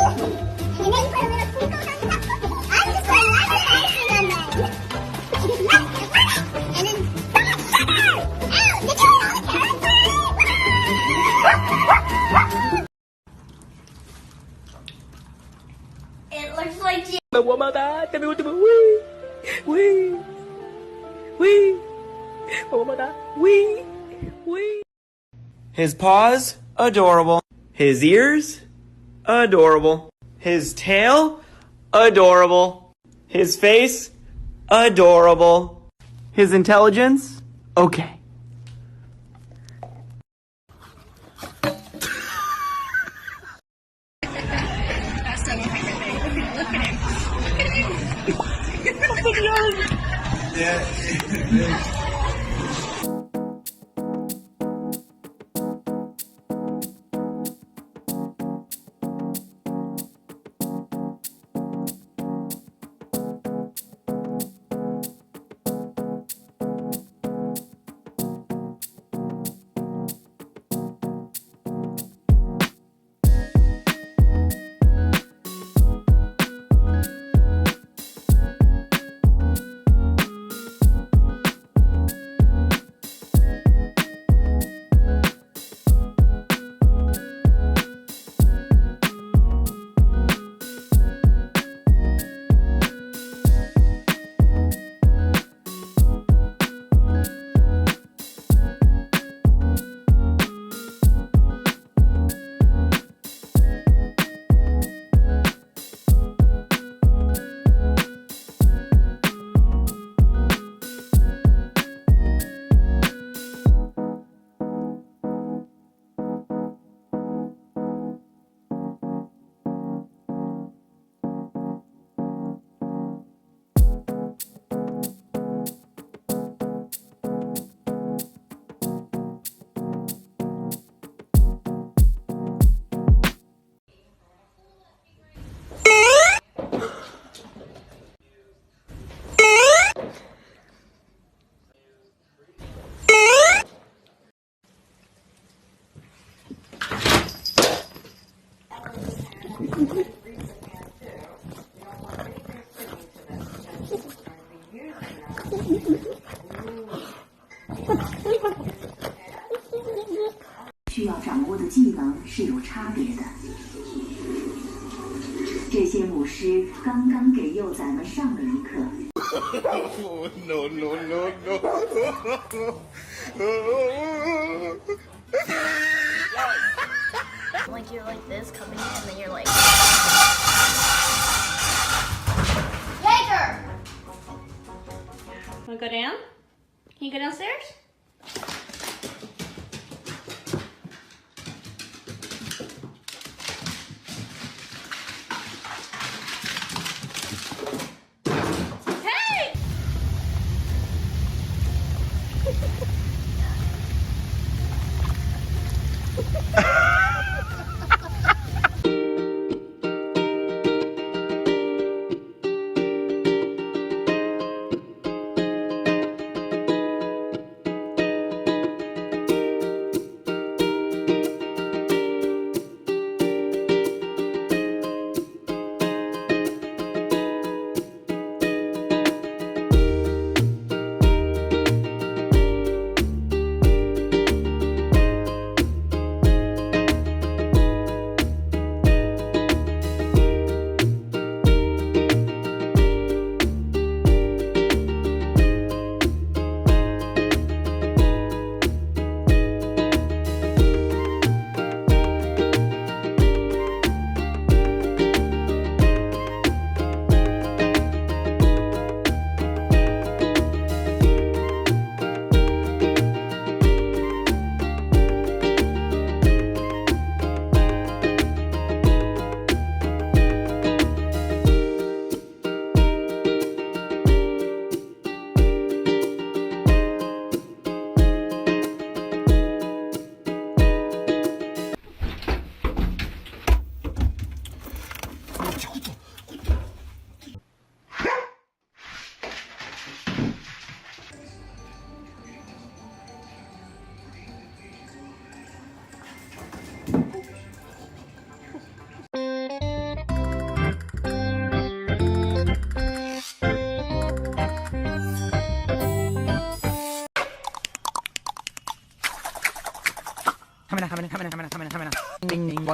And then you put a little sprinkles on top. I'm just putting lots of icing on mine. And then stop, sugar! Ow, did you eat all the carrots already? It looks like you. His paws, adorable. His ears, adorable. His tail, adorable. His face, adorable. His intelligence, okay.需要掌握的技能是有差别的。这些母狮刚刚给幼崽们上了一课。No, no, no, no. Like you're like this coming in and then you're like Jaeger! Wanna go down? Can you go downstairs? Hey!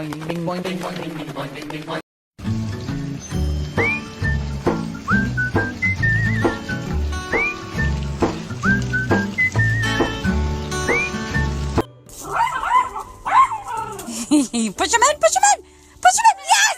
boing, ding, ding, boing, ding, boing, ding, ding, boing, ding, ding, boing. Push him in! Push him in! Push him in! Yes!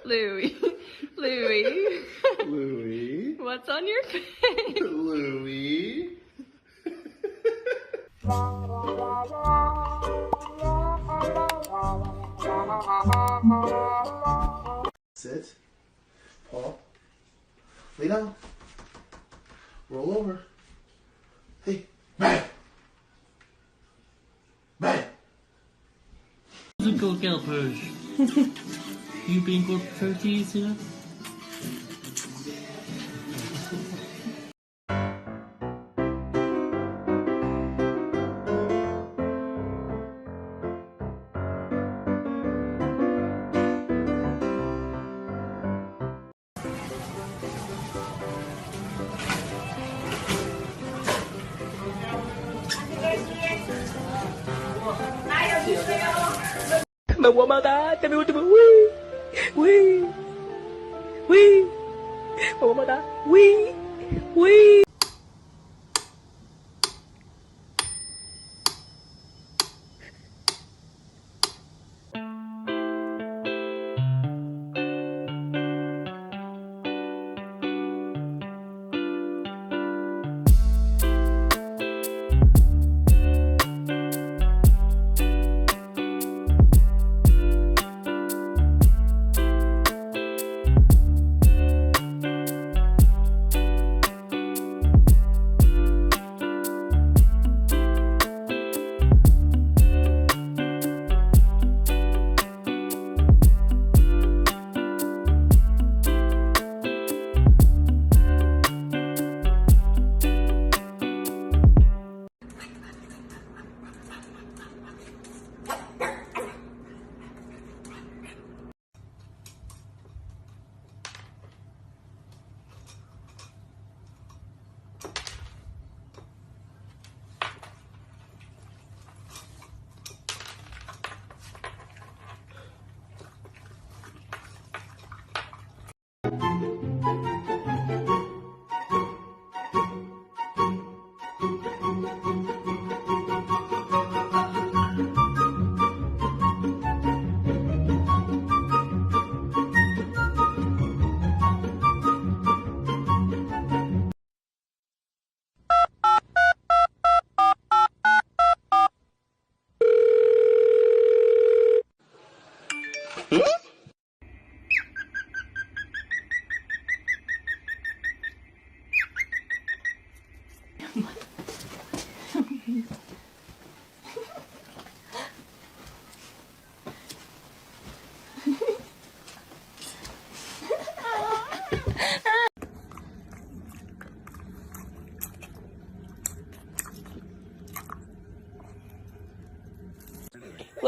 Louie. Louie. Louie. What's on your face? Louie. Sit. Paul. Lay down. Roll over. Hey. Bang. Bang. Who's a good girl, Purge? You being good for these, you know?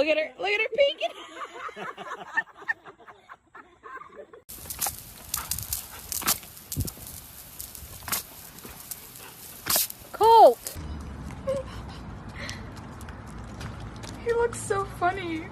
Look at her peeking. Colt. He looks so funny.